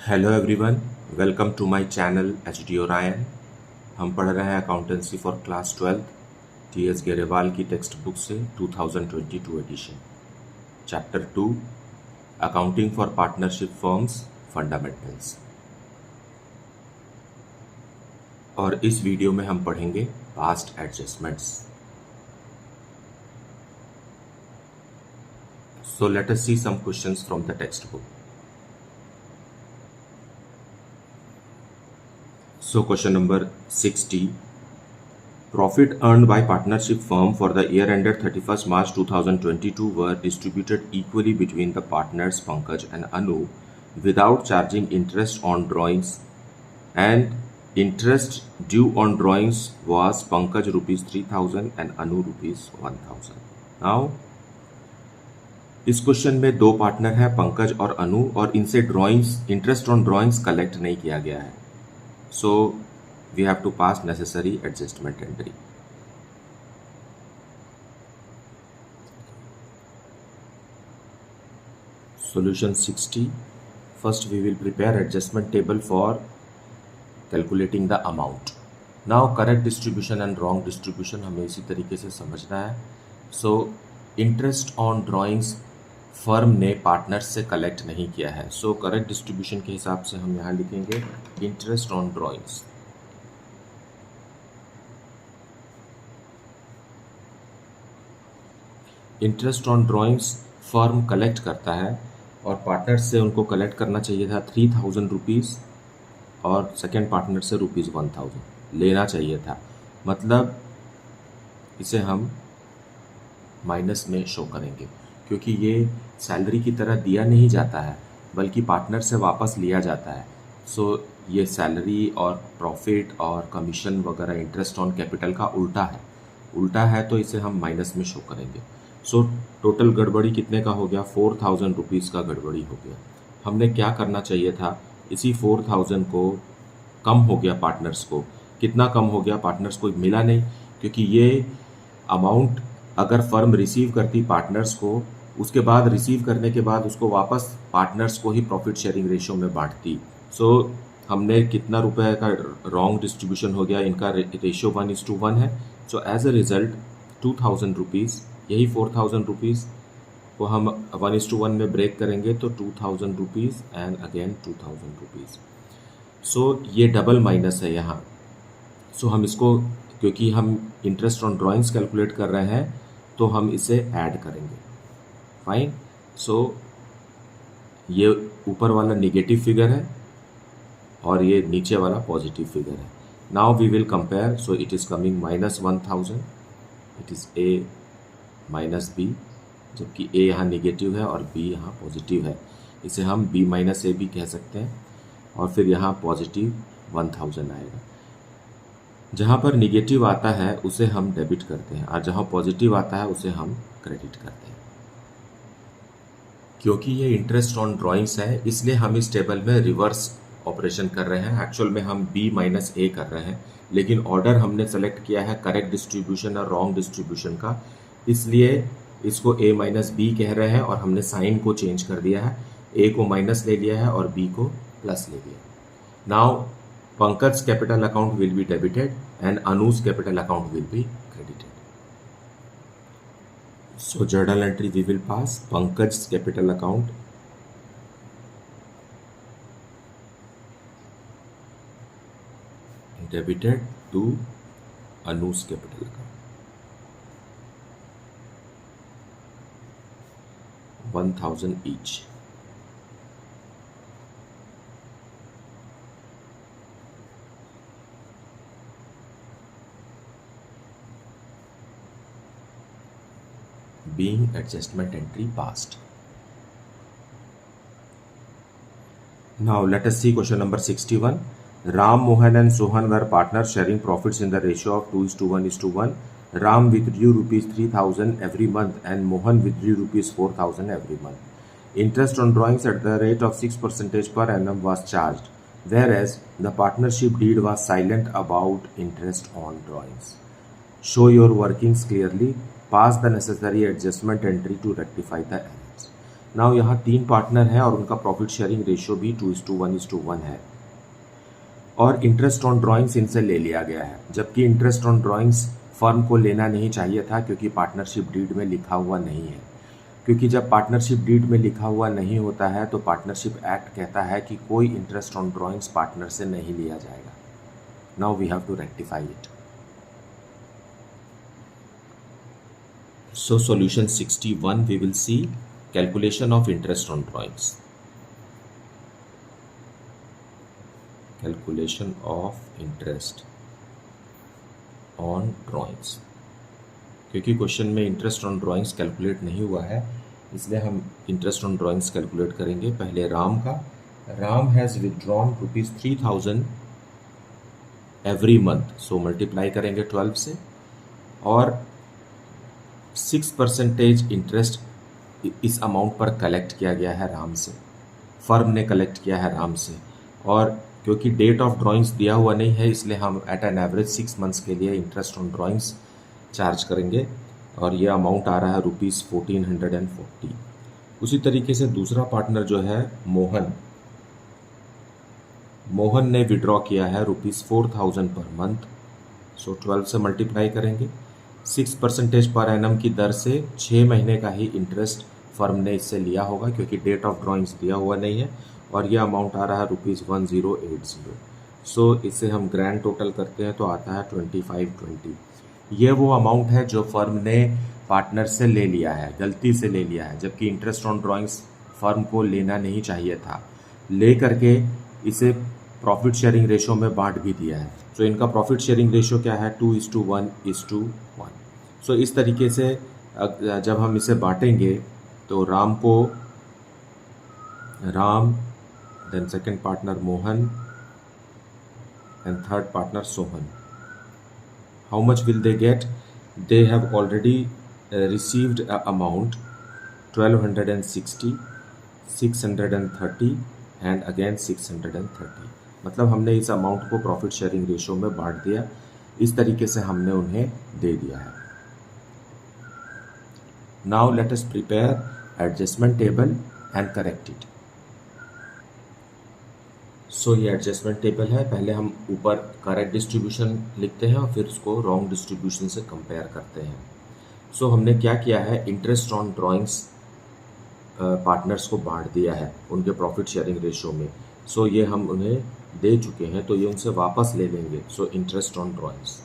Hello everyone, welcome to my channel HD. Orion. हम पढ़ रहे हैं accountancy for class 12 T S. Grewal की टेक्स्ट बुक से 2022 edition, chapter 2 accounting for partnership firms fundamentals. और इस वीडियो में हम पढ़ेंगे past adjustments. So let us see some questions from the text book. So question number 60. Profit earned by partnership firm for the year ended 31st March 2022 were distributed equally between the partners Pankaj and Anu without charging interest on drawings, and interest due on drawings was Pankaj rupees 3000 and Anu rupees 1000. Now इस question में दो partner हैं पंकज और अनु, और इनसे drawings interest on drawings collect नहीं किया गया है. So we have to pass necessary adjustment entry. Solution 60. First we will prepare adjustment table for calculating the amount. Now correct distribution and wrong distribution हमें इसी तरीके से समझना है. So interest on drawings firm ने पार्टनर्स से collect नहीं किया है. सो करेक्ट डिस्ट्रीब्यूशन के हिसाब से हम यहाँ लिखेंगे interest on drawings. Interest on drawings firm collect करता है और पार्टनर से उनको कलेक्ट करना चाहिए था 3000 रुपीज़ और सेकेंड पार्टनर से रुपीज़ 1000 लेना चाहिए था. मतलब इसे हम माइनस में शो करेंगे क्योंकि ये सैलरी की तरह दिया नहीं जाता है बल्कि पार्टनर से वापस लिया जाता है. सो ये सैलरी और प्रॉफिट और कमीशन वगैरह इंटरेस्ट ऑन कैपिटल का उल्टा है तो इसे हम माइनस में शो करेंगे. सो टोटल गड़बड़ी कितने का हो गया? 4000 रुपीज़ का गड़बड़ी हो गया. हमने क्या करना चाहिए था? इसी 4000 को कम हो गया पार्टनर्स को. कितना कम हो गया? पार्टनर्स को मिला नहीं, क्योंकि ये अमाउंट अगर फर्म रिसीव करती पार्टनर्स को, उसके बाद रिसीव करने के बाद उसको वापस पार्टनर्स को ही प्रॉफिट शेयरिंग रेशियो में बांटती. सो हमने कितना रुपए का रॉन्ग डिस्ट्रीब्यूशन हो गया? इनका रेशियो 1:1 है. So as a result 2000 rupees, यही 4000 रुपीज़ को हम 1:1 में ब्रेक करेंगे तो 2000 रुपीज़ एंड अगेन 2000 रुपीज़. सो ये डबल माइनस है यहाँ. सो हम इसको, क्योंकि हम इंटरेस्ट ऑन ड्राइंग्स कैलकुलेट कर रहे हैं तो हम इसे ऐड करेंगे. फाइन. सो ये ऊपर वाला निगेटिव फिगर है और ये नीचे वाला पॉजिटिव फिगर है. Now we will compare. So it is coming -1000. It is A minus B, जबकि ए यहाँ निगेटिव है और बी यहाँ पॉजिटिव है. इसे हम बी माइनस ए भी कह सकते हैं. और फिर यहाँ पॉजिटिव 1000 आएगा. जहाँ पर निगेटिव आता है उसे हम डेबिट करते हैं और जहाँ पॉजिटिव आता है उसे हम क्रेडिट करते हैं. क्योंकि ये इंटरेस्ट ऑन ड्राइंग्स है इसलिए हम इस टेबल में रिवर्स ऑपरेशन कर रहे हैं. एक्चुअल में हम बी माइनस ए कर रहे हैं, लेकिन ऑर्डर हमने सेलेक्ट किया है करेक्ट डिस्ट्रीब्यूशन और रॉन्ग डिस्ट्रीब्यूशन का, इसलिए इसको ए माइनस बी कह रहे हैं और हमने साइन को चेंज कर दिया है. ए को माइनस ले लिया है और बी को प्लस ले लिया. Now Pankaj's capital account will be debited and Anu's capital account will be credited. So journal entry we will pass. Pankaj's capital account debited to Anu's capital account. 1000 each. Being adjustment entry passed. Now let us see question number 61. Ram, Mohan and Sohan were partners sharing profits in the ratio of 2:1:1. Ram withdrew rupees 3000 every month and Mohan withdrew rupees 4000 every month. Interest on drawings at the rate of 6% per annum was charged, whereas the partnership deed was silent about interest on drawings. Show your workings clearly. Pass the necessary adjustment entry to rectify the errors. Now यहाँ 3 partner है और उनका profit sharing ratio भी 2:1:1 है, और interest on drawings इनसे ले लिया गया है, जबकि इंटरेस्ट ऑन ड्राइंग्स फर्म को लेना नहीं चाहिए था क्योंकि पार्टनरशिप डीड में लिखा हुआ नहीं है। क्योंकि जब पार्टनरशिप डीड में लिखा हुआ नहीं होता है तो पार्टनरशिप एक्ट कहता है कि कोई इंटरेस्ट ऑन ड्राइंग्स पार्टनर से नहीं लिया जाएगा। Now we have to rectify it. So solution 61 we will see calculation of interest on drawings. Calculation of interest on drawings. क्योंकि क्वेश्चन में इंटरेस्ट ऑन ड्राइंग्स कैलकुलेट नहीं हुआ है इसलिए हम इंटरेस्ट ऑन ड्राइंग्स कैलकुलेट करेंगे। पहले राम का, Ram has withdrawn ₹3000 every month, so multiply करेंगे 12 से, और 6% इंटरेस्ट इस अमाउंट पर कलेक्ट किया गया है राम से, फर्म ने कलेक्ट किया है राम से। और क्योंकि डेट ऑफ ड्राइंग्स दिया हुआ नहीं है इसलिए हम एट एन एवरेज 6 मंथ्स के लिए इंटरेस्ट ऑन ड्राइंग्स चार्ज करेंगे, और ये अमाउंट आ रहा है ₹1440। उसी तरीके से दूसरा पार्टनर जो है मोहन, मोहन ने विड्रॉ किया है ₹4000 पर मंथ, सो 12 से मल्टीप्लाई करेंगे। 6% पर एनम की दर से 6 महीने का ही इंटरेस्ट फर्म ने इससे लिया होगा क्योंकि डेट ऑफ ड्राइंग्स दिया हुआ नहीं है, और यह अमाउंट आ रहा है ₹1080। सो इसे हम ग्रैंड टोटल करते हैं तो आता है 2520। ये वो अमाउंट है जो फर्म ने पार्टनर से ले लिया है, गलती से ले लिया है, जबकि इंटरेस्ट ऑन ड्राइंग्स फर्म को लेना नहीं चाहिए था, ले करके इसे प्रॉफिट शेयरिंग रेशो में बांट भी दिया है। सो इनका प्रॉफिट शेयरिंग रेशो क्या है? 2:1:1। सो इस तरीके से जब हम इसे बांटेंगे तो राम को Ram, then second partner Mohan, and third partner Sohan. How much will they get? They have already received a amount 1260, 630 and again 630. मतलब हमने इस अमाउंट को प्रॉफिट शेयरिंग रेशो में बांट दिया, इस तरीके से हमने उन्हें दे दिया है. Now let us prepare adjustment table and correct it. सो ये एडजस्टमेंट टेबल है. पहले हम ऊपर करेक्ट डिस्ट्रीब्यूशन लिखते हैं और फिर उसको रॉन्ग डिस्ट्रीब्यूशन से कंपेयर करते हैं. सो हमने क्या किया है, इंटरेस्ट ऑन ड्राइंग्स पार्टनर्स को बांट दिया है उनके प्रॉफिट शेयरिंग रेशो में. सो ये हम उन्हें दे चुके हैं तो ये उनसे वापस ले लेंगे. सो interest on drawings,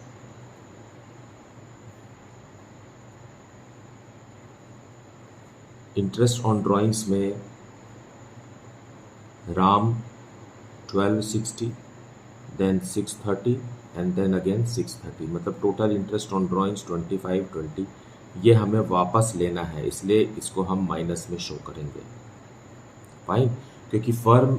interest on drawings में Ram 1260, then 630 and then again 630, मतलब टोटल इंटरेस्ट ऑन ड्राइंग्स 2520. ये हमें वापस लेना है इसलिए इसको हम माइनस में शो करेंगे. फाइन, क्योंकि फर्म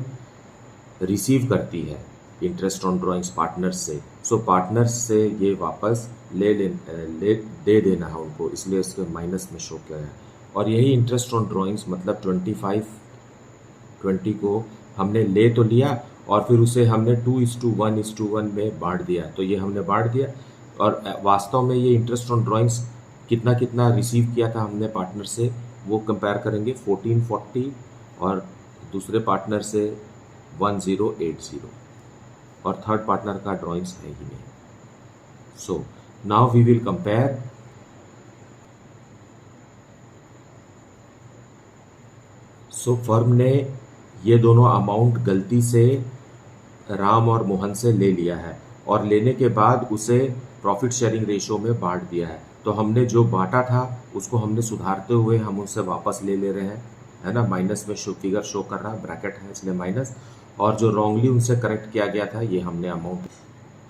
रिसीव करती है इंटरेस्ट ऑन ड्राइंग्स पार्टनर्स से, सो पार्टनर्स से ये वापस दे देना है उनको, इसलिए इसको माइनस में शो किया है. और यही इंटरेस्ट ऑन ड्राइंग्स मतलब 2520 को हमने ले तो लिया और फिर उसे हमने 2:1:1 में बांट दिया. तो ये हमने बांट दिया और वास्तव में ये इंटरेस्ट ऑन ड्राइंग्स कितना कितना रिसीव किया था हमने पार्टनर से वो कंपेयर करेंगे. 1440 और दूसरे पार्टनर से 1080 और थर्ड पार्टनर का ड्राइंग्स है ही नहीं. So now we will compare. So firm ने ये दोनों अमाउंट गलती से राम और मोहन से ले लिया है और लेने के बाद उसे प्रॉफिट शेयरिंग रेशो में बांट दिया है. तो हमने जो बांटा था उसको हमने सुधारते हुए हम उससे वापस ले रहे हैं, है ना. माइनस में फिगर शो कर रहा है, ब्रैकेट है इसलिए माइनस. और जो रॉन्गली उनसे करेक्ट किया गया था ये हमने amount.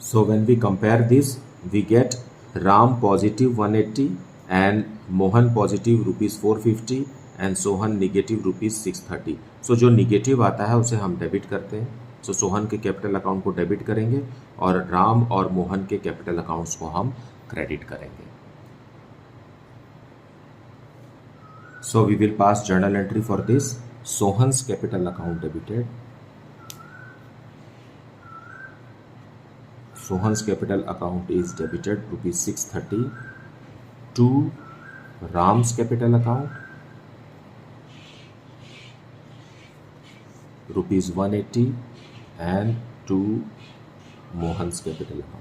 So when we compare this we get Ram positive 180 and Mohan positive ₹450 and Sohan negative ₹630. So जो निगेटिव आता है उसे हम डेबिट करते हैं. सो सोहन के कैपिटल अकाउंट को डेबिट करेंगे और राम और मोहन के कैपिटल अकाउंट्स को हम क्रेडिट करेंगे. So we will pass journal entry for this. Sohan's capital account debited. Sohan's capital account is debited ₹630 to Ram's capital account ₹180 and to Mohan's capital account.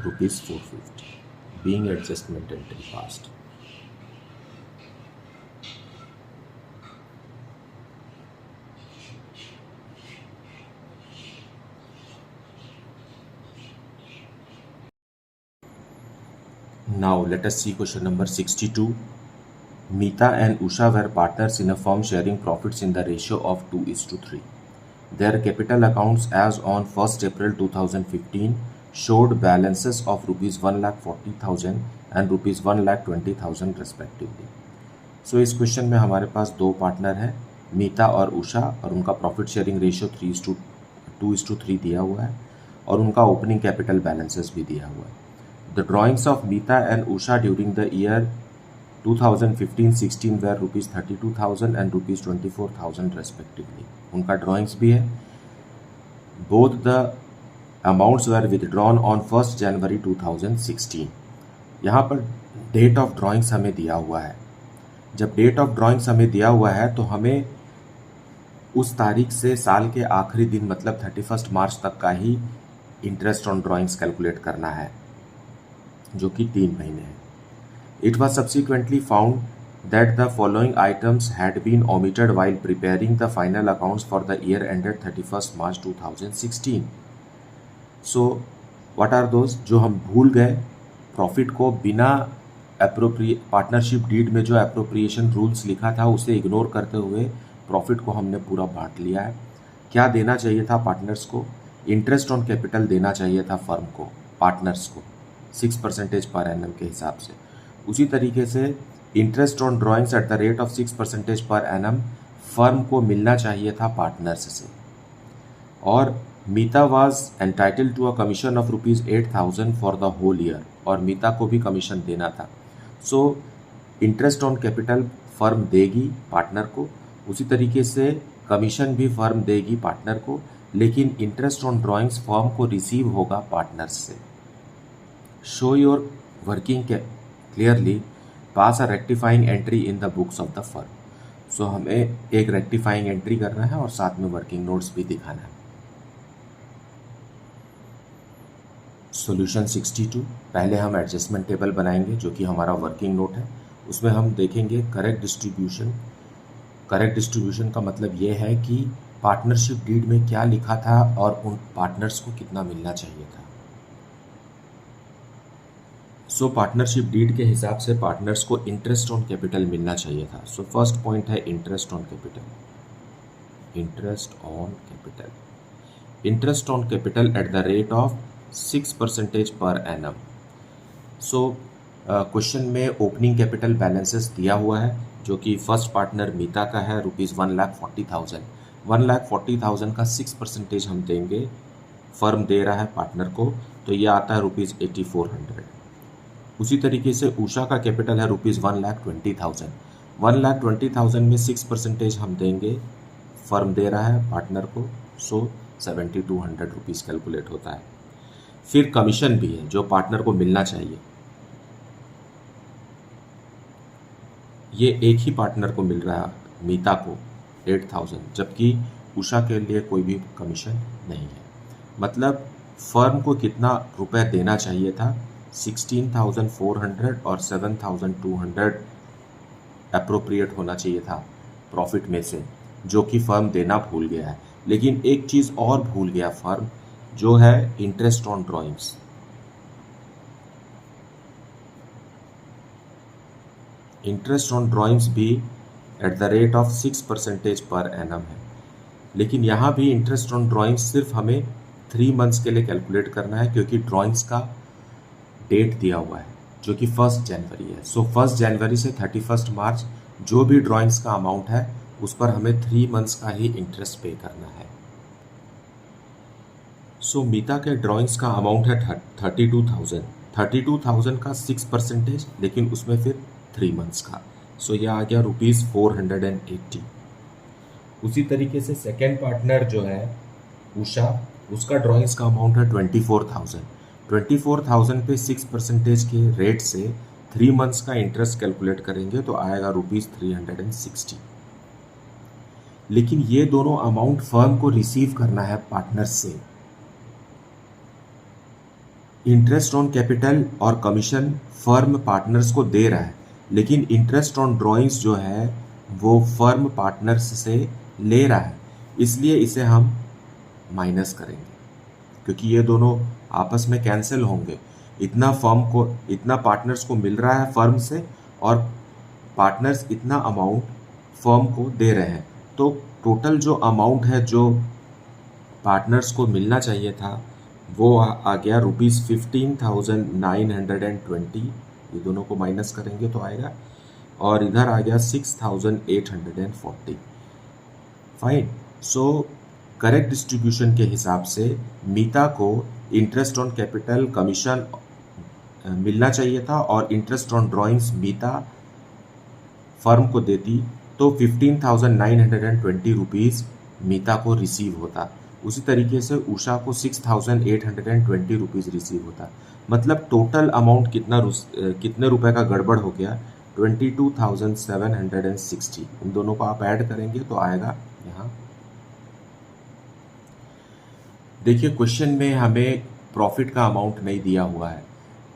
₹450 being adjustment entry passed. Now let us see question number 62. Meeta and Usha were partners in a firm sharing profits in the ratio of 2:3. Their capital accounts as on 1st April 2015 showed balances of ₹1,40,000 and ₹1,20,000 respectively. So इस question में हमारे पास दो partner हैं, मीता और उषा, और उनका profit sharing ratio 2:3 दिया हुआ है और उनका ओपनिंग कैपिटल बैलेंसेस भी दिया हुआ है. The drawings of Meeta and Usha during the year 2015-16 were ₹32,000 and ₹24,000 respectively. उनका ड्राइंग्स भी है. Both the amounts were withdrawn on 1st January 2016. यहाँ पर डेट ऑफ ड्राइंग्स हमें दिया हुआ है. जब डेट ऑफ ड्राइंग्स हमें दिया हुआ है तो हमें उस तारीख से साल के आखिरी दिन मतलब 31 मार्च तक का ही इंटरेस्ट ऑन ड्राइंग्स कैलकुलेट करना है, जो कि 3 महीने है. It was subsequently found that the following items had been omitted while preparing the final accounts for the year ended 31st March 2016. So, what are those? जो हम भूल गए प्रॉफिट को बिना पार्टनरशिप डीड में जो अप्रोप्रिएशन रूल्स लिखा था उसे इग्नोर करते हुए प्रॉफिट को हमने पूरा बांट लिया है. क्या देना चाहिए था पार्टनर्स को? इंटरेस्ट ऑन कैपिटल देना चाहिए था फर्म को, पार्टनर्स को 6% पर एनम के हिसाब से. उसी तरीके से interest on drawings eight the rate of 6% per annum firm को मिलना चाहिए था पार्टनर्स से. और Meeta was entitled to a commission of ₹8,000 for the whole year, और मीता को भी कमीशन देना था. So interest on capital firm देगी पार्टनर को, उसी तरीके से कमीशन भी फर्म देगी पार्टनर को, लेकिन इंटरेस्ट ऑन ड्राइंग्स फर्म को रिसीव होगा पार्टनर्स से. Show your working clearly, pass a rectifying entry in the books of the firm. So हमें एक रेक्टिफाइंग एंट्री करना है और साथ में वर्किंग नोट्स भी दिखाना है. सॉल्यूशन 62. पहले हम एडजस्टमेंट टेबल बनाएंगे जो कि हमारा वर्किंग नोट है. उसमें हम देखेंगे करेक्ट डिस्ट्रीब्यूशन. करेक्ट डिस्ट्रीब्यूशन का मतलब ये है कि पार्टनरशिप डीड में क्या लिखा था और उन पार्टनर्स को कितना मिलना चाहिए था. सो पार्टनरशिप डीड के हिसाब से पार्टनर्स को इंटरेस्ट ऑन कैपिटल मिलना चाहिए था. सो फर्स्ट पॉइंट है interest on capital. Interest on capital, interest on capital eight the rate of 6% per annum. So question में ओपनिंग कैपिटल बैलेंसेस दिया हुआ है जो कि फर्स्ट पार्टनर मीता का है ₹1,40,000. 1,40,000 का 6% हम देंगे, फर्म दे रहा है पार्टनर को, तो ये आता है ₹8,400. उसी तरीके से उषा का कैपिटल है ₹1,20,000. 1,20,000 में 6% हम देंगे, फर्म दे रहा है पार्टनर को, सो ₹7,200 कैलकुलेट होता है. फिर कमीशन भी है जो पार्टनर को मिलना चाहिए. ये एक ही पार्टनर को मिल रहा है, मीता को 8,000, जबकि उषा के लिए कोई भी कमीशन नहीं है. मतलब फर्म को कितना रुपए देना चाहिए था? 16,400 और 7,200 अप्रोप्रिएट होना चाहिए था प्रॉफिट में से, जो कि फर्म देना भूल गया है. लेकिन एक चीज़ और भूल गया फर्म, जो है interest on drawings. Interest on drawings भी at the rate of 6% per annum है. लेकिन यहाँ भी इंटरेस्ट ऑन ड्राइंग्स सिर्फ हमें 3 मंथ्स के लिए कैलकुलेट करना है, क्योंकि ड्राइंग्स का डेट दिया हुआ है जो कि 1 जनवरी है. सो 1 जनवरी से 31 मार्च जो भी ड्राइंग्स का अमाउंट है उस पर हमें 3 मंथ्स का ही इंटरेस्ट पे करना है. सो मीता के ड्राइंग्स का अमाउंट है 32,000. 32,000 का 6%, लेकिन उसमें फिर 3 मंथ्स का. सो यह आ गया ₹480. उसी तरीके से सेकेंड पार्टनर जो है उषा, उसका ड्राइंग्स का अमाउंट है 24,000. 24,000 पे 6% के रेट से 3 मंथ्स का इंटरेस्ट कैलकुलेट करेंगे तो आएगा ₹360। लेकिन ये दोनों अमाउंट फर्म को रिसीव करना है पार्टनर्स से। इंटरेस्ट ऑन कैपिटल और कमीशन फर्म पार्टनर्स को दे रहा है, लेकिन इंटरेस्ट ऑन ड्रॉइंग्स जो है वो फर्म पार्टनर्स से ले रहा है, इसलिए इसे हम माइनस करेंगे क्योंकि ये दोनों आपस में कैंसिल होंगे। इतना पार्टनर्स को मिल रहा है फर्म से और पार्टनर्स इतना अमाउंट फर्म को दे रहे हैं, तो टोटल जो अमाउंट है जो पार्टनर्स को मिलना चाहिए था वो आ गया ₹15,920। ये दोनों को माइनस करेंगे तो आएगा, और इधर आ गया 6,840। फाइन। सो करेक्ट डिस्ट्रीब्यूशन के हिसाब से मीता को इंटरेस्ट ऑन कैपिटल कमीशन मिलना चाहिए था और interest on drawings Meeta firm को देती तो 15,920 रुपीज़ मीता को रिसीव होता। उसी तरीके से उषा को 6,820 रुपीज़ रिसीव होता। मतलब टोटल अमाउंट कितने रुपए का गड़बड़ हो गया? 22,760। इन दोनों को आप ऐड करेंगे तो आएगा यहाँ। देखिए क्वेश्चन में हमें प्रॉफिट का अमाउंट नहीं दिया हुआ है,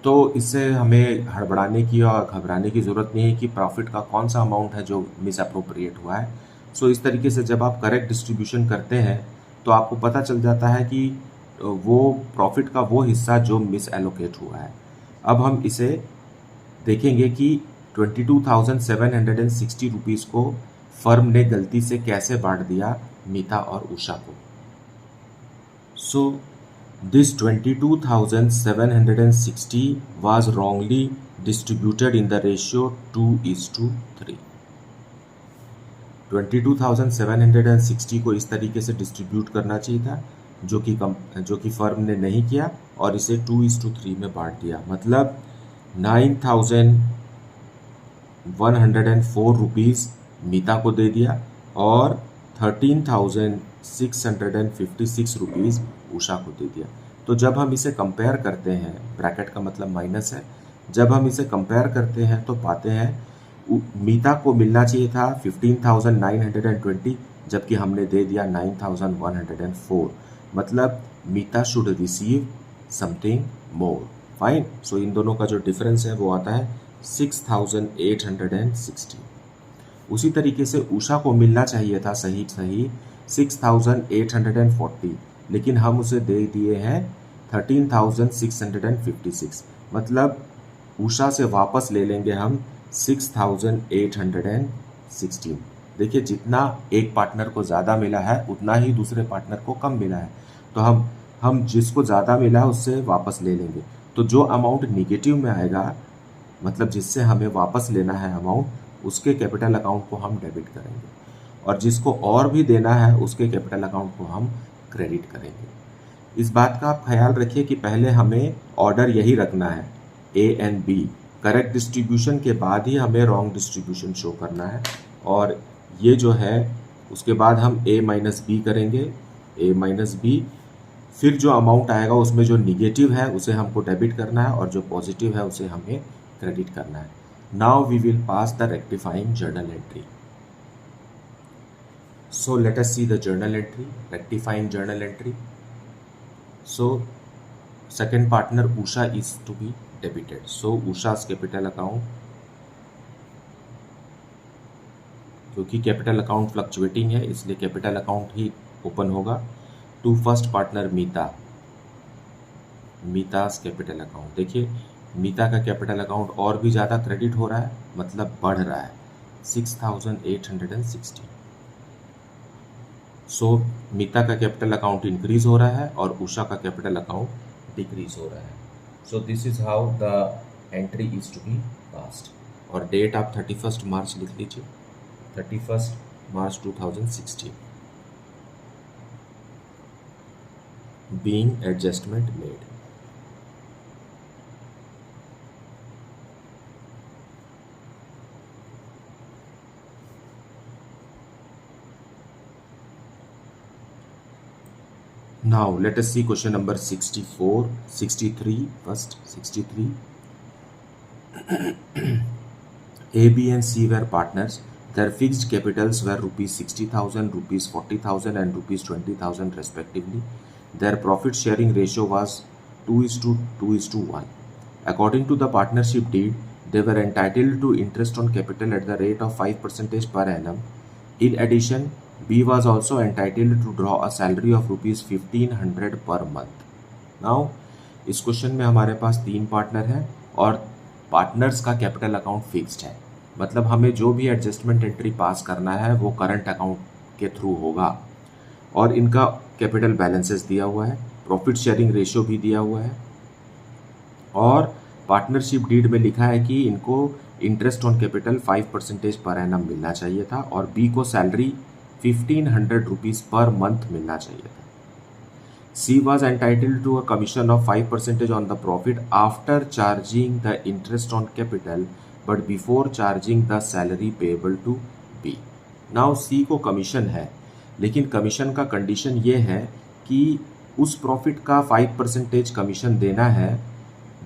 तो इससे हमें हड़बड़ाने की और घबराने की ज़रूरत नहीं है कि प्रॉफिट का कौन सा अमाउंट है जो मिस अप्रोप्रिएट हुआ है। सो इस तरीके से जब आप करेक्ट डिस्ट्रीब्यूशन करते हैं तो आपको पता चल जाता है कि वो प्रॉफिट का वो हिस्सा जो मिस एलोकेट हुआ है। अब हम इसे देखेंगे कि 22,760 रुपीज़ को फर्म ने गलती से कैसे बांट दिया मीता और उषा को। So this 22,760 was wrongly distributed in the ratio 2:3। 22,760 को इस तरीके से डिस्ट्रीब्यूट करना चाहिए था जो कि फर्म ने नहीं किया और इसे 2:3 में बांट दिया। मतलब 9,104 रुपीज़ मीता को दे दिया और 13,656 रुपीज़ उषा को दे दिया। तो जब हम इसे कंपेयर करते हैं, ब्रैकेट का मतलब माइनस है, जब हम इसे कंपेयर करते हैं तो पाते हैं मीता को मिलना चाहिए था 15,920 जबकि हमने दे दिया 9,104। मतलब Meeta should receive something more. Fine. So इन दोनों का जो डिफरेंस है वो आता है 6,860। उसी तरीके से उषा को मिलना चाहिए था सही 6,840, लेकिन हम उसे दे दिए हैं 13,656। मतलब उषा से वापस ले लेंगे हम 6,816। देखिए जितना एक पार्टनर को ज़्यादा मिला है उतना ही दूसरे पार्टनर को कम मिला है, तो हम जिसको ज़्यादा मिला है उससे वापस ले लेंगे। तो जो अमाउंट निगेटिव में आएगा, मतलब जिससे हमें वापस लेना है अमाउंट, उसके कैपिटल अकाउंट को हम डेबिट करेंगे और जिसको और भी देना है उसके कैपिटल अकाउंट को हम क्रेडिट करेंगे। इस बात का आप ख्याल रखिए कि पहले हमें ऑर्डर यही रखना है A and B. Correct distribution के बाद ही हमें रॉन्ग डिस्ट्रीब्यूशन शो करना है, और ये जो है उसके बाद हम ए माइनस बी करेंगे, ए माइनस बी। फिर जो अमाउंट आएगा उसमें जो निगेटिव है उसे हमको डेबिट करना है और जो पॉजिटिव है उसे हमें क्रेडिट करना है। Now we will pass the rectifying journal entry. So let us see the journal entry, rectifying journal entry. So second partner Usha is to be debited. So Usha's capital account, क्योंकि capital account fluctuating है इसलिए capital account ही open होगा। To first partner Meeta's capital account. देखिए मीता का capital account और भी ज़्यादा क्रेडिट हो रहा है, मतलब बढ़ रहा है 6,860। सो मीता का कैपिटल अकाउंट इंक्रीज हो रहा है और उषा का कैपिटल अकाउंट डिक्रीज हो रहा है। So this is how the entry is to be passed. और डेट आप 31 मार्च लिख लीजिए, 31 March 2016। Being adjustment made. Now let us see question number 63 first. 63. A, B, and C were partners. Their fixed capitals were rupees 60,000, rupees 40,000, and rupees 20,000 respectively. Their profit sharing ratio was 2:1. According to the partnership deed, they were entitled to interest on capital at the rate of 5% per annum. In addition, B was also entitled to draw a salary of rupees 1,500 per month. Now, इस question में हमारे पास 3 partner हैं और partners का capital account fixed है, मतलब हमें जो भी एडजस्टमेंट एंट्री पास करना है वो करंट अकाउंट के थ्रू होगा। और इनका कैपिटल बैलेंसेस दिया हुआ है, प्रॉफिट शेयरिंग रेशियो भी दिया हुआ है, और पार्टनरशिप डीड में लिखा है कि इनको interest on capital 5% per annum मिलना चाहिए था और बी को सैलरी 1,500 रुपीज़ पर मंथ मिलना चाहिए था। C was entitled to a commission of 5% on the profit after charging the interest on capital but before charging the salary payable to B. Now C को commission है, लेकिन commission का condition ये है कि उस प्रॉफिट का 5% कमीशन देना है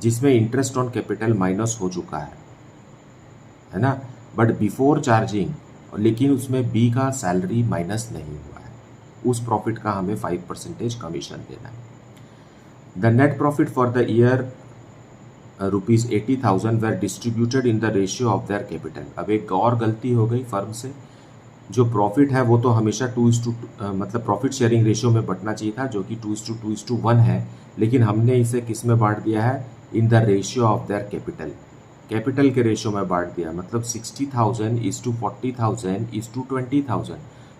जिसमें इंटरेस्ट ऑन कैपिटल माइनस हो चुका है ना, बट बिफोर चार्जिंग, लेकिन उसमें B का सैलरी माइनस नहीं हुआ है, उस प्रॉफिट का हमें 5% कमीशन देना है। The net profit for the year rupees 80,000 were distributed in the ratio of their capital. अब एक और गलती हो गई फर्म से, जो प्रॉफिट है वो तो हमेशा 2:2 मतलब प्रॉफिट शेयरिंग रेशियो में बंटना चाहिए था, जो कि 2:2:1 है, लेकिन हमने इसे किस में बांट दिया है, इन the ratio of their capital, capital के रेशियो में बांट दिया। मतलब 60,000 इज टू 40,000 इज टू 20,000,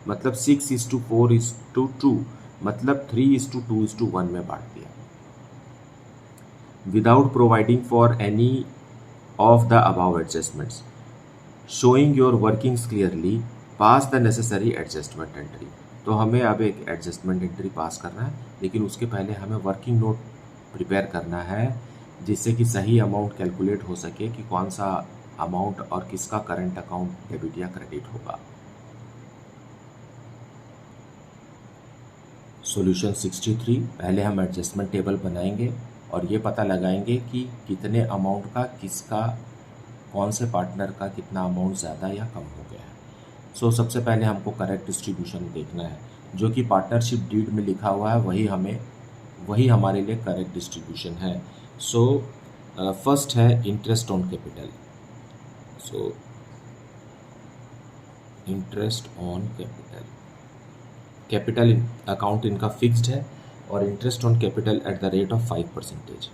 मतलब 6:4:2, मतलब 3:2:1 में बांट दिया। Without providing for any of the above adjustments, showing your workings clearly, pass the necessary adjustment entry. तो हमें अब एक एडजस्टमेंट एंट्री पास करना है, लेकिन उसके पहले हमें वर्किंग नोट प्रिपेयर करना है जिससे कि सही अमाउंट कैलकुलेट हो सके कि कौन सा अमाउंट और किसका करंट अकाउंट डेबिट या क्रेडिट होगा। सॉल्यूशन 63, पहले हम एडजस्टमेंट टेबल बनाएंगे और ये पता लगाएंगे कि कितने अमाउंट का किसका, कौन से पार्टनर का कितना अमाउंट ज़्यादा या कम हो गया है। सो सबसे पहले हमको करेक्ट डिस्ट्रीब्यूशन देखना है, जो कि पार्टनरशिप डीड में लिखा हुआ है वही हमारे लिए करेक्ट डिस्ट्रीब्यूशन है। सो फर्स्ट है interest on capital. So interest on capital account इनका फिक्स्ड है और interest on capital eight the rate of 5%।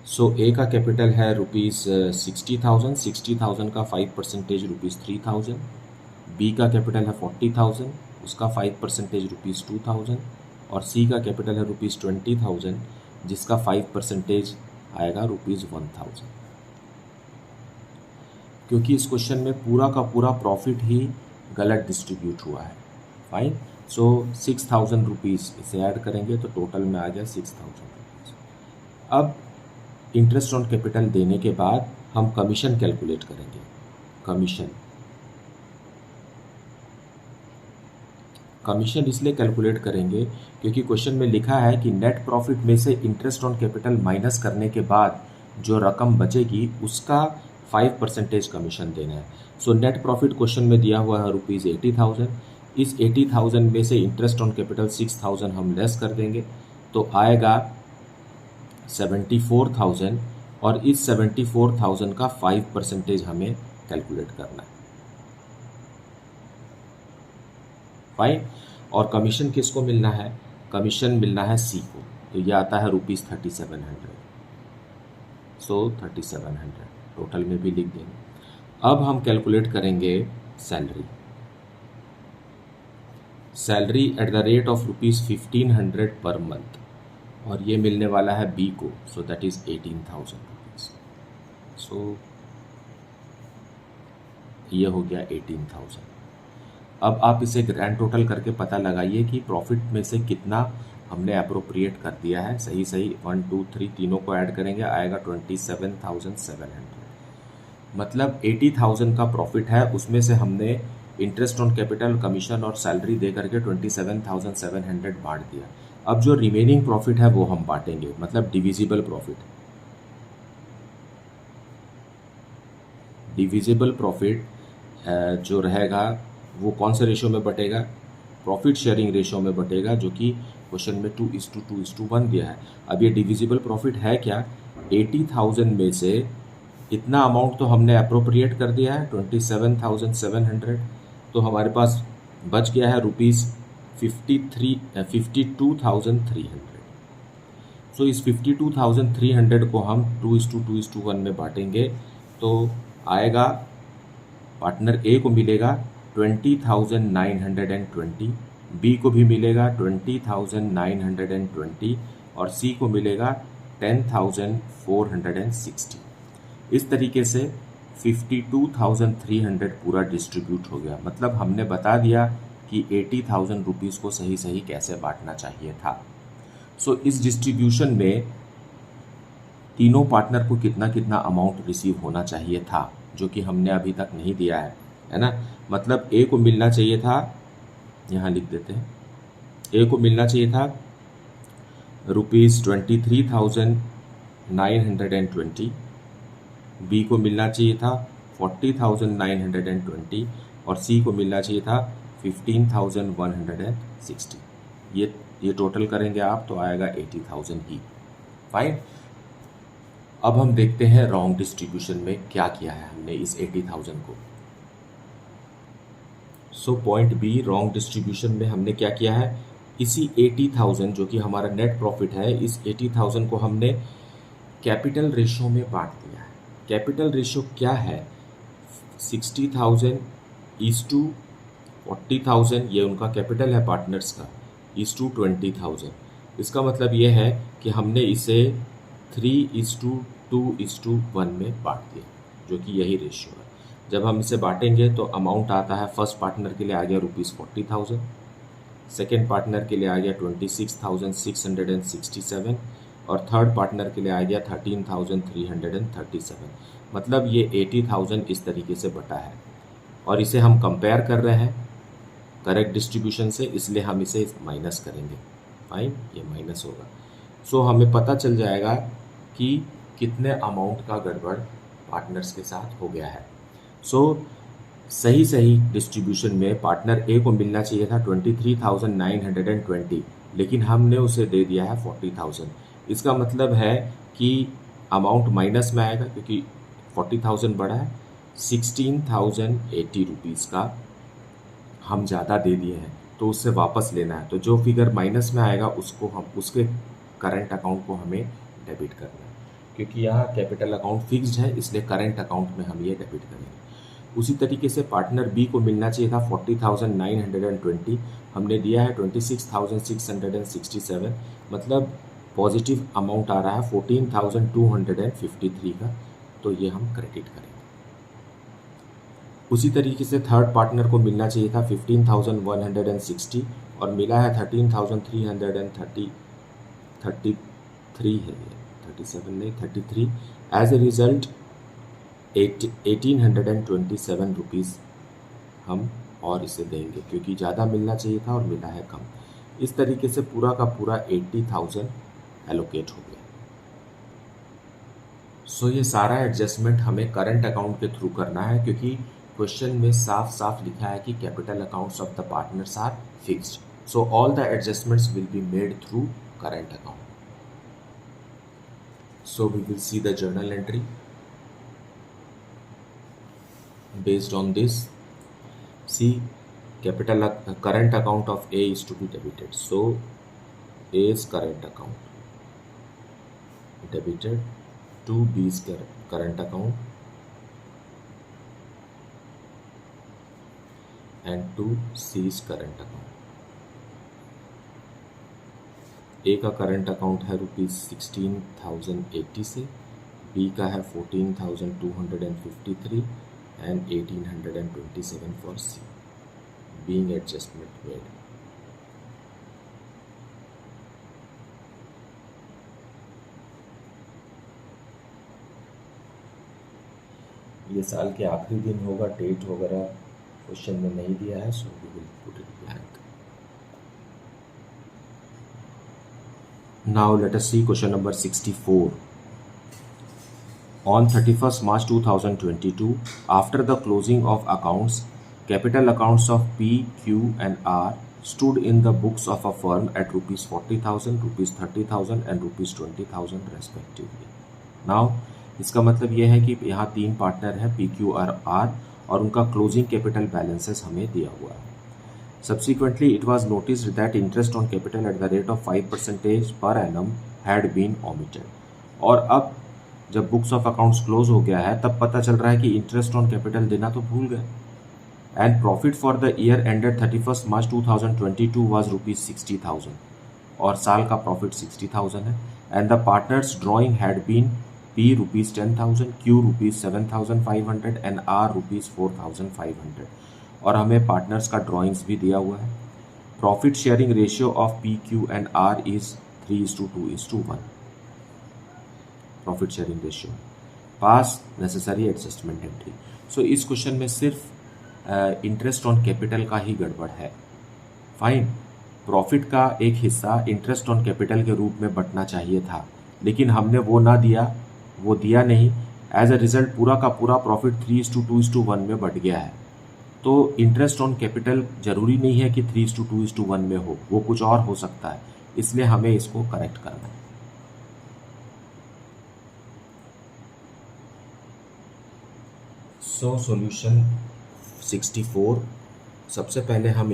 सो ए का कैपिटल है रुपीज़ 60,000 का 5% रुपीज़ 3,000। बी का कैपिटल है 40,000, उसका 5% रुपीज़ 2,000, और सी का कैपिटल है रुपीज़ 20,000 जिसका 5% आएगा रुपीज़ 1,000। क्योंकि इस क्वेश्चन में पूरा का पूरा प्रॉफिट ही गलत डिस्ट्रीब्यूट हुआ है। फाइन, सो 6,000 रुपीज़ इसे ऐड करेंगे तो टोटल में आ गया 6,000 रुपीज़। अब इंटरेस्ट ऑन कैपिटल देने के बाद हम कमीशन कैलकुलेट करेंगे। कमीशन इसलिए कैलकुलेट करेंगे क्योंकि क्वेश्चन में लिखा है कि नेट प्रॉफिट में से इंटरेस्ट ऑन कैपिटल माइनस करने के बाद जो रकम बचेगी उसका 5% कमीशन देना है। सो नेट प्रॉफिट क्वेश्चन में दिया हुआ है रुपीज़ 80,000। इस 80,000 में से इंटरेस्ट ऑन कैपिटल 6,000 हम लेस कर देंगे तो आएगा 74,000, और इस 74,000 का 5% हमें कैलकुलेट करना है। फाइन, और कमीशन किसको मिलना है, कमीशन मिलना है सी को, तो ये आता है रुपीज़ 3,700। सो 3,700 टोटल में भी लिख देंगे। अब हम कैलकुलेट करेंगे salary eight the rate of rupees 1,500 per month, और ये मिलने वाला है बी को, सो दैट इज़ 18,000 रुपीज़। सो ये हो गया 18,000। अब आप इसे ग्रैंड टोटल करके पता लगाइए कि प्रॉफिट में से कितना हमने अप्रोप्रिएट कर दिया है। सही 1 2 3 तीनों को ऐड करेंगे आएगा 27,700। मतलब 80,000 का प्रॉफिट है, उसमें से हमने इंटरेस्ट ऑन कैपिटल, कमीशन और सैलरी दे करके 27,700 बांट दिया। अब जो रिमेनिंग प्रॉफिट है वो हम बांटेंगे, मतलब डिविजिबल प्रॉफिट। डिविजिबल प्रॉफिट जो रहेगा वो कौन से रेशो में बटेगा, प्रॉफिट शेयरिंग रेशो में बटेगा, जो कि क्वेश्चन में 2:1 दिया है। अब ये डिविजिबल प्रॉफिट है क्या, 80,000 में से इतना अमाउंट तो हमने अप्रोप्रिएट कर दिया है 27,700, तो हमारे पास बच गया है ₹52,300। सो इस 52,300 को हम 2:1 में बांटेंगे तो आएगा, पार्टनर ए को मिलेगा 20,920, बी को भी मिलेगा 20,920 और सी को मिलेगा 10,460। इस तरीके से 52,300 पूरा डिस्ट्रीब्यूट हो गया। मतलब हमने बता दिया कि 80,000 रुपीज़ को सही सही कैसे बांटना चाहिए था। सो इस डिस्ट्रीब्यूशन में तीनों पार्टनर को कितना कितना अमाउंट रिसीव होना चाहिए था, जो कि हमने अभी तक नहीं दिया है ना। मतलब ए को मिलना चाहिए था, यहाँ लिख देते हैं, ए को मिलना चाहिए था ₹23,920, बी को मिलना चाहिए था 40,920 और सी को मिलना चाहिए था 15,160। ये टोटल करेंगे आप तो आएगा 80,000 ही। फाइन। अब हम देखते हैं रॉन्ग डिस्ट्रीब्यूशन में क्या किया है हमने इस 80,000 को। So point B, wrong distribution में हमने क्या किया है, इसी 80,000 जो कि हमारा नेट प्रॉफिट है, इस 80,000 को हमने कैपिटल रेशो में बांट दिया है। कैपिटल रेशो क्या है, 60,000 इज़ टू 40,000, ये उनका कैपिटल है पार्टनर्स का, इज़ टू 20,000। इसका मतलब ये है कि हमने इसे 3:2:1 में बांट दिया, जो कि यही रेशियो है। जब हम इसे बांटेंगे तो अमाउंट आता है, फर्स्ट पार्टनर के लिए आ गया ₹40,000, सेकेंड पार्टनर के लिए आ गया 26,667 और थर्ड पार्टनर के लिए आ गया 13,337। मतलब ये 80,000 इस तरीके से बटा है और इसे हम कंपेयर कर रहे हैं करेक्ट डिस्ट्रीब्यूशन से, इसलिए हम इसे माइनस करेंगे। फाइन, ये माइनस होगा। सो हमें पता चल जाएगा कि कितने अमाउंट का गड़बड़ पार्टनर्स के साथ हो गया है। सो सही सही डिस्ट्रीब्यूशन में पार्टनर ए को मिलना चाहिए था 23,920, लेकिन हमने उसे दे दिया है 40,000। इसका मतलब है कि अमाउंट माइनस में आएगा क्योंकि 40,000 बड़ा है, 16,080 रुपीज़ का हम ज़्यादा दे दिए हैं तो उससे वापस लेना है। तो जो फिगर माइनस में आएगा उसको हम, उसके करंट अकाउंट को हमें डेबिट करना है, क्योंकि यहाँ कैपिटल अकाउंट फिक्स्ड है इसलिए करंट अकाउंट में हम ये डेबिट करेंगे। उसी तरीके से पार्टनर बी को मिलना चाहिए था 40,920, हमने दिया है 26,667, मतलब पॉजिटिव अमाउंट आ रहा है 14,253 का, तो ये हम क्रेडिट करेंगे। उसी तरीके से थर्ड पार्टनर को मिलना चाहिए था 15,160 और मिला है 13,333 है, ये 37 नहीं 33। एज ए रिजल्ट 1,827 रुपीज़ हम और इसे देंगे क्योंकि ज़्यादा मिलना चाहिए था और मिला है कम। इस तरीके से पूरा का पूरा 80,000 एलोकेट हो गया। सो ये सारा एडजस्टमेंट हमें करंट अकाउंट के थ्रू करना है, क्योंकि क्वेश्चन में साफ साफ लिखा है कि capital accounts of the partners are fixed, so all the adjustments will be made through current account. So we will see the journal entry based on this. See, capital current account of A is to be debited, so A's current account debited to B's current account and to C's current account। A का current account है ₹16,080 से, B का है 14,253 and 1,827 for C, being adjustment made। ये साल के आखिरी दिन होगा, डेट वगैरह क्वेश्चन में नहीं दिया है, so we will put it blank. Now let us see question number 64। On 31st March 2022, after the closing of accounts, capital accounts of P, Q and R stood in the books of a firm at rupees 40,000, rupees 30,000 and rupees 20,000 respectively. Now, इसका मतलब यह है कि यहाँ तीन partner है P, Q और R और उनका क्लोजिंग कैपिटल बैलेंसेस हमें दिया हुआ है. Subsequently, it was noticed that interest on capital at the rate of 5% per annum had been omitted. और अब जब बुक्स ऑफ अकाउंट्स क्लोज हो गया है तब पता चल रहा है कि इंटरेस्ट ऑन कैपिटल देना तो भूल गए. And profit for the year ended 31st March 2022 was rupees 60,000 और साल का प्रॉफिट 60,000 है. And the partners drawing had been P rupees 10,000, Q rupees 7,500 and R rupees 4,500. और हमें पार्टनर्स का ड्रॉइंग्स भी दिया हुआ है. Profit sharing ratio of P, Q and R is 3:2:1. Profit sharing ratio pass necessary adjustment entry. So इस question में सिर्फ इंटरेस्ट ऑन कैपिटल का ही गड़बड़ है. फाइन, प्रॉफिट का एक हिस्सा इंटरेस्ट ऑन कैपिटल के रूप में बंटना चाहिए था, लेकिन हमने वो ना दिया, वो दिया नहीं. एज अ रिजल्ट पूरा का पूरा प्रॉफिट 3:2:1 में बट गया है. तो इंटरेस्ट ऑन कैपिटल जरूरी नहीं है कि 3:2:1 में हो, वो कुछ और हो सकता है. इसलिए हमें इसको करेक्ट करना है. So solution 64. सबसे पहले हम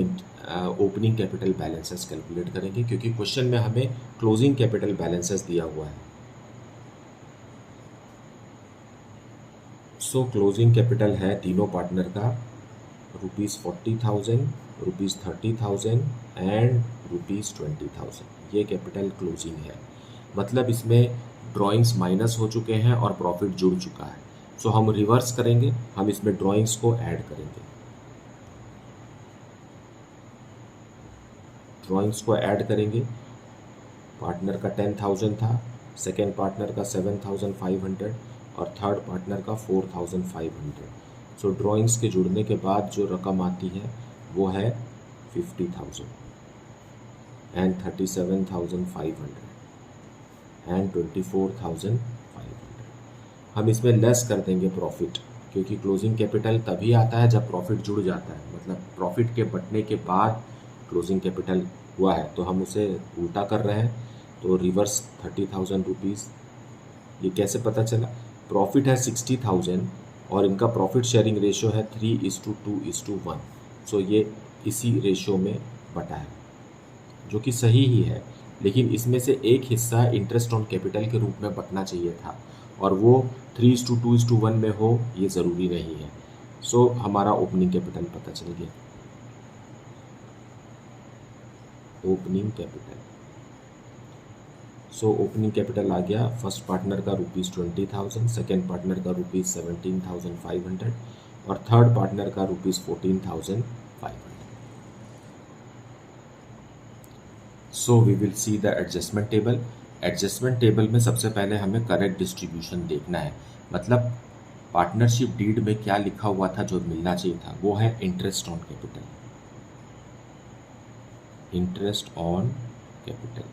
ओपनिंग कैपिटल बैलेंसेस कैलकुलेट करेंगे क्योंकि क्वेश्चन में हमें क्लोजिंग कैपिटल बैलेंसेस दिया हुआ है. सो क्लोजिंग कैपिटल है तीनों पार्टनर का रुपीज़ 40,000, रुपीज़ 30,000 एंड रुपीज़ 20,000. ये कैपिटल क्लोजिंग है. मतलब इसमें ड्राइंग्स माइनस हो चुके हैं और प्रॉफिट जुड़ चुका है. सो हम रिवर्स करेंगे, हम इसमें ड्राइंग्स को ऐड करेंगे. ड्राइंग्स को ऐड करेंगे. पार्टनर का 10,000 था, सेकेंड पार्टनर का 7,500 और थर्ड पार्टनर का 4,500. सो ड्राइंग्स के जुड़ने के बाद जो रकम आती है वो है 50,000 एंड 37,500 एंड 24,500. हम इसमें लेस कर देंगे प्रॉफिट, क्योंकि क्लोजिंग कैपिटल तभी आता है जब प्रॉफिट जुड़ जाता है. मतलब प्रॉफिट के बटने के बाद क्लोजिंग कैपिटल हुआ है, तो हम उसे उल्टा कर रहे हैं. तो रिवर्स 30,000 रुपीज़. ये कैसे पता चला? प्रॉफिट है 60,000 और इनका प्रॉफिट शेयरिंग रेशियो है 3:2:1. सो ये इसी रेशियो में बटा है, जो कि सही ही है. लेकिन इसमें से एक हिस्सा इंटरेस्ट ऑन कैपिटल के रूप में बटना चाहिए था और वो 3:2:1 में हो, ये ज़रूरी नहीं है. सो हमारा ओपनिंग कैपिटल पता चल गया. Opening capital. So opening capital आ गया. फर्स्ट पार्टनर का रुपीज़ 20,000, सेकेंड पार्टनर का रुपीज़ 17,500 और थर्ड पार्टनर का rupees 14,500. So we will see the adjustment table. Adjustment table में सबसे पहले हमें करेक्ट डिस्ट्रीब्यूशन देखना है. मतलब पार्टनरशिप डीड में क्या लिखा हुआ था जो मिलना चाहिए था, वो है interest on capital. Interest on capital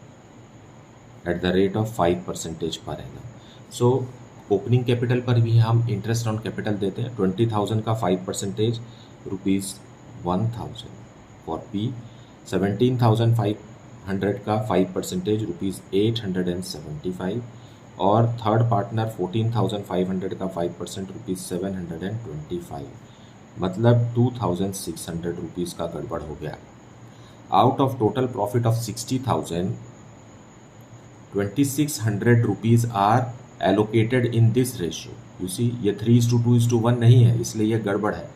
eight the rate of 5% per annum. So opening capital पर भी हम इंटरेस्ट ऑन कैपिटल देते हैं. 20,000 का 5% रुपीज़ 1,000 फॉर पी. 17,500 का 5% रुपीज़ 875 और थर्ड पार्टनर 14,500 का 5% रुपीज़ 725. मतलब 2,600 रुपीज़ का गड़बड़ हो गया. Out of total profit of 60,000, 2,600 rupees are allocated in this ratio. You see, ये 3:2:1 नहीं है, इसलिए ये गड़बड़ है.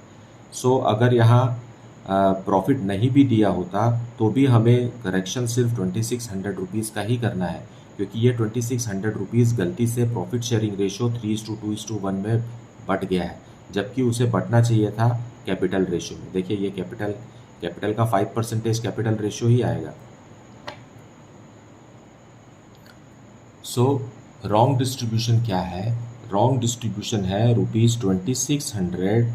सो अगर यहाँ प्रॉफिट नहीं भी दिया होता तो भी हमें करेक्शन सिर्फ 2,600 रुपीज़ का ही करना है, क्योंकि ये 2,600 रुपीज़ गलती से प्रॉफिट शेयरिंग रेशियो 3:2:1 में बट गया है, जबकि उसे बटना चाहिए था कैपिटल रेशियो में. देखिए ये कैपिटल का 5% कैपिटल रेशियो ही आएगा. सो रॉन्ग डिस्ट्रीब्यूशन क्या है? रॉन्ग डिस्ट्रीब्यूशन है rupees 2,600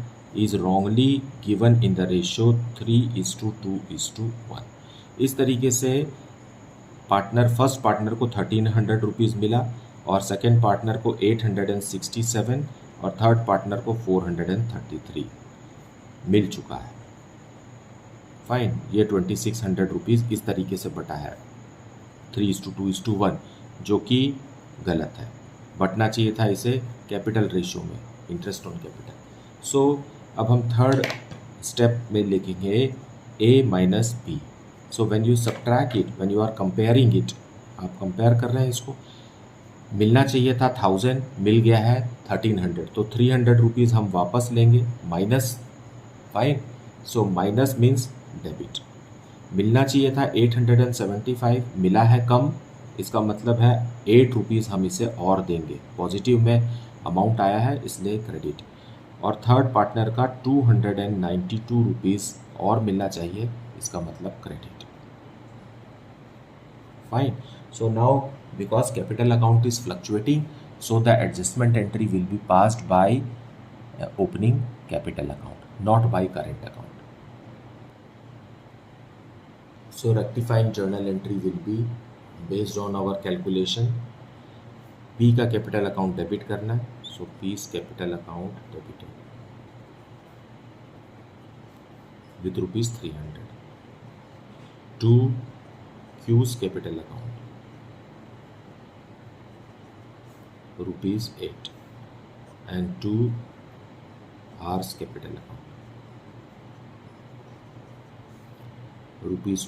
is wrongly given in the ratio 3:2:1. इस तरीके से फर्स्ट पार्टनर को 1,300 रुपीज़ मिला, और सेकेंड पार्टनर को 867 और थर्ड पार्टनर को 433 मिल चुका है। फाइन, ये 2600 रुपीज़ इस तरीके से बटा है 3:2:1, जो कि गलत है। बटना चाहिए था इसे कैपिटल रेशियो में, इंटरेस्ट ऑन कैपिटल। सो अब हम थर्ड स्टेप में लिखेंगे a minus B. So when you subtract it, when you are comparing it, आप कंपेयर कर रहे हैं इसको, मिलना चाहिए था 1000, मिल गया है 1300, तो 300 रुपीज़ हम वापस लेंगे minus. Fine, so minus means debit. मिलना चाहिए था 875, मिला है कम, इसका मतलब है 8 रुपीज़ हम इसे और देंगे, पॉजिटिव में अमाउंट आया है इसलिए क्रेडिट। और थर्ड पार्टनर का 292 रुपीज़ और मिलना चाहिए, इसका मतलब credit. Fine, so now because capital account is fluctuating, so the adjustment entry will be passed by opening capital account, not by current account. So rectifying journal entry will be based on our calculation. P का capital account debit करना है, so P's capital account debited with ₹300 to Q's capital account ₹8 and to R's capital account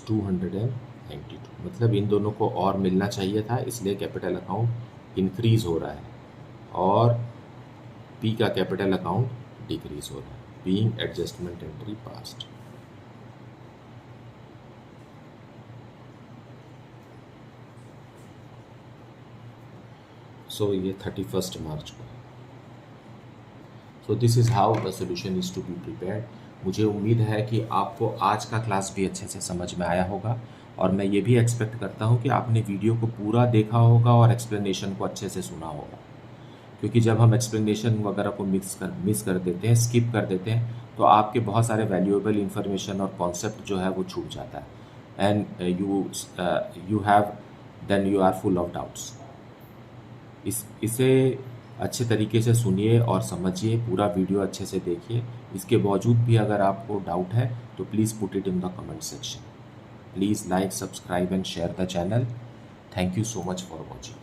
₹292। मतलब इन दोनों को और मिलना चाहिए था, इसलिए कैपिटल अकाउंट इंक्रीज हो रहा है और P का कैपिटल अकाउंट डिक्रीज हो रहा है। Being adjustment entry passed. So ये 31 मार्च को। So this is how the solution is to be prepared. मुझे उम्मीद है कि आपको आज का क्लास भी अच्छे से समझ में आया होगा और मैं ये भी एक्सपेक्ट करता हूँ कि आपने वीडियो को पूरा देखा होगा और एक्सप्लेनेशन को अच्छे से सुना होगा, क्योंकि जब हम एक्सप्लेनेशन वगैरह को मिस कर देते हैं, स्किप कर देते हैं, तो आपके बहुत सारे वैल्यूएबल इन्फॉर्मेशन और कॉन्सेप्ट जो है वो छूट जाता है and you have then you are full of doubts. इसे अच्छे तरीके से सुनिए और समझिए, पूरा वीडियो अच्छे से देखिए। इसके बावजूद भी अगर आपको डाउट है तो please put it in the comment section. Please like, subscribe and share the channel. Thank you so much for watching.